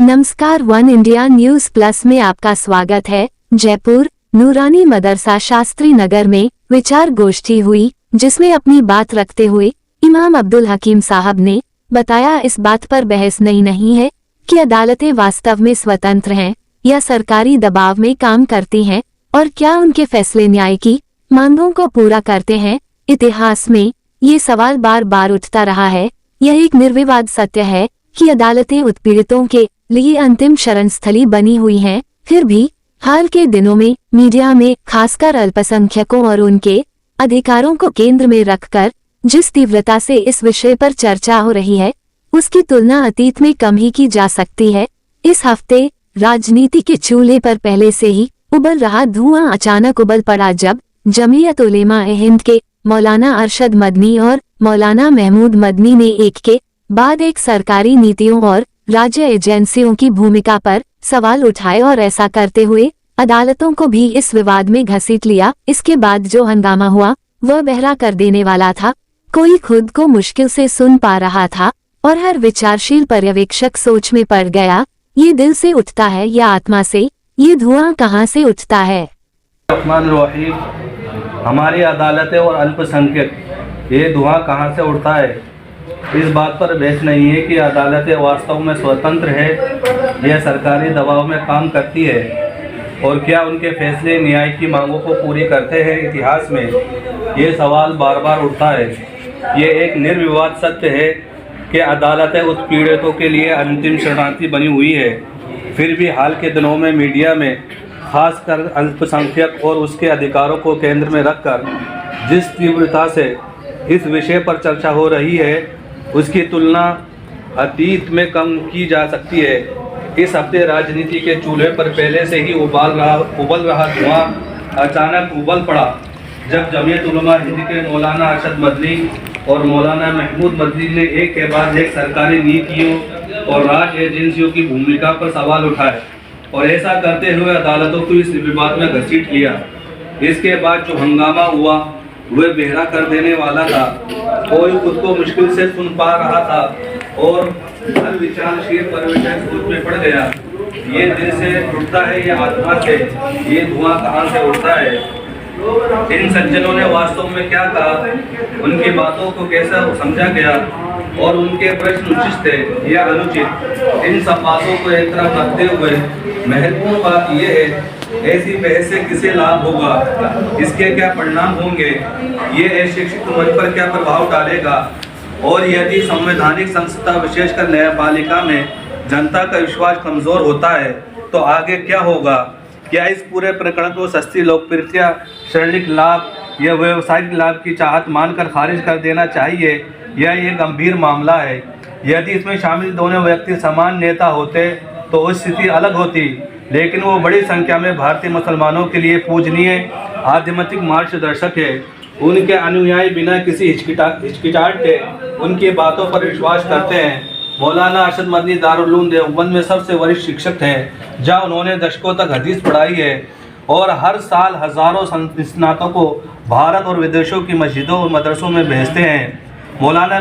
नमस्कार, one India news plus में आपका स्वागत है। जयपुर नूरानी मदरसा शास्त्री नगर में विचार गोष्ठी हुई, जिसमें अपनी बात रखते हुए इमाम अब्दुल हकीम साहब ने बताया, इस बात पर बहस नहीं है कि अदालतें वास्तव में स्वतंत्र हैं या सरकारी दबाव में काम करती हैं और क्या उनके फैसले न्याय की मांगों को पूरा करते हैं। इतिहास में ये सवाल बार बार उठता रहा है। यह एक निर्विवाद सत्य है कि अदालतें उत्पीड़ितों के लिए अंतिम शरण स्थली बनी हुई हैं। फिर भी हाल के दिनों में मीडिया में खासकर अल्पसंख्यकों और उनके अधिकारों को केंद्र में रखकर जिस तीव्रता से इस विषय पर चर्चा हो रही है, उसकी तुलना अतीत में कम ही की जा सकती है। इस हफ्ते राजनीति के चूल्हे पर पहले से ही उबल रहा धुआं अचानक उबल पड़ा, जब जमीयत उलेमा-ए-हिंद के मौलाना अरशद मदनी और मौलाना महमूद मदनी ने एक के बाद एक सरकारी नीतियों और राज्य एजेंसियों की भूमिका पर सवाल उठाए और ऐसा करते हुए अदालतों को भी इस विवाद में घसीट लिया। इसके बाद जो हंगामा हुआ वह बहरा कर देने वाला था। कोई खुद को मुश्किल से सुन पा रहा था और हर विचारशील पर्यवेक्षक सोच में पड़ गया, ये दिल से उठता है या आत्मा से? ये धुआं कहाँ से उठता है? हमारी अदालतें और अल्पसंख्यक, ये धुआं कहाँ से उठता है? इस बात पर बहस नहीं है कि अदालतें वास्तव में स्वतंत्र है या सरकारी दबाव में काम करती है और क्या उनके फैसले न्याय की मांगों को पूरी करते हैं। इतिहास में ये सवाल बार बार उठता है। ये एक निर्विवाद सत्य है कि अदालतें उत्पीड़ितों के लिए अंतिम शरणार्थी बनी हुई है। फिर भी हाल के दिनों में मीडिया में खासकर अल्पसंख्यक और उसके अधिकारों को केंद्र में रखकर जिस तीव्रता से इस विषय पर चर्चा हो रही है, उसकी तुलना अतीत में कम की जा सकती है। इस हफ्ते राजनीति के चूल्हे पर पहले से ही उबल रहा धुआं अचानक उबल पड़ा, जब जमीयत उलेमा-ए-हिंद के मौलाना अरशद मदनी और मौलाना महमूद मदनी ने एक के बाद एक सरकारी नीतियों और राज्य एजेंसियों की भूमिका पर सवाल उठाए और ऐसा करते हुए अदालतों को इस विवाद में घसीट लिया। इसके बाद जो हंगामा हुआ वह बहरा कर देने वाला था। कोई खुद को मुश्किल से सुन पा रहा था और हर विचारशील पर्यवेक्षक सोच में पड़ गया, ये दिल से उठता है या आत्मा से? ये धुआं कहाँ से उठता है? इन सज्जनों ने वास्तव में क्या कहा, उनकी बातों को कैसा समझा गया और उनके प्रश्न उचित थे या अनुचित, इन सब बातों को एक तरफ रखते हुए महत्वपूर्ण बात यह है, ऐसी बहस से किसे लाभ होगा, इसके क्या परिणाम होंगे, ये शिक्षित वर्ग पर क्या प्रभाव डालेगा और यदि संवैधानिक संस्था विशेषकर न्यायपालिका में जनता का विश्वास कमजोर होता है तो आगे क्या होगा? क्या इस पूरे प्रकरण को सस्ती लोकप्रियता, शारीरिक लाभ या व्यवसायिक लाभ की चाहत मानकर खारिज कर देना चाहिए या ये गंभीर मामला है? यदि इसमें शामिल दोनों व्यक्ति समान नेता होते तो उस स्थिति अलग होती, लेकिन वो बड़ी संख्या में भारतीय मुसलमानों के लिए पूजनीय आध्यात्मिक मार्गदर्शक है। उनके अनुयायी बिना किसी हिचकिचाहट के उनकी बातों पर विश्वास करते हैं। मौलाना अरशद मदनी दारुल उलूम देवबंद में सबसे वरिष्ठ शिक्षक हैं, जहां उन्होंने दशकों तक हदीस पढ़ाई है और हर साल हज़ारों स्नातकों को भारत और विदेशों की मस्जिदों और मदरसों में भेजते हैं। मौलाना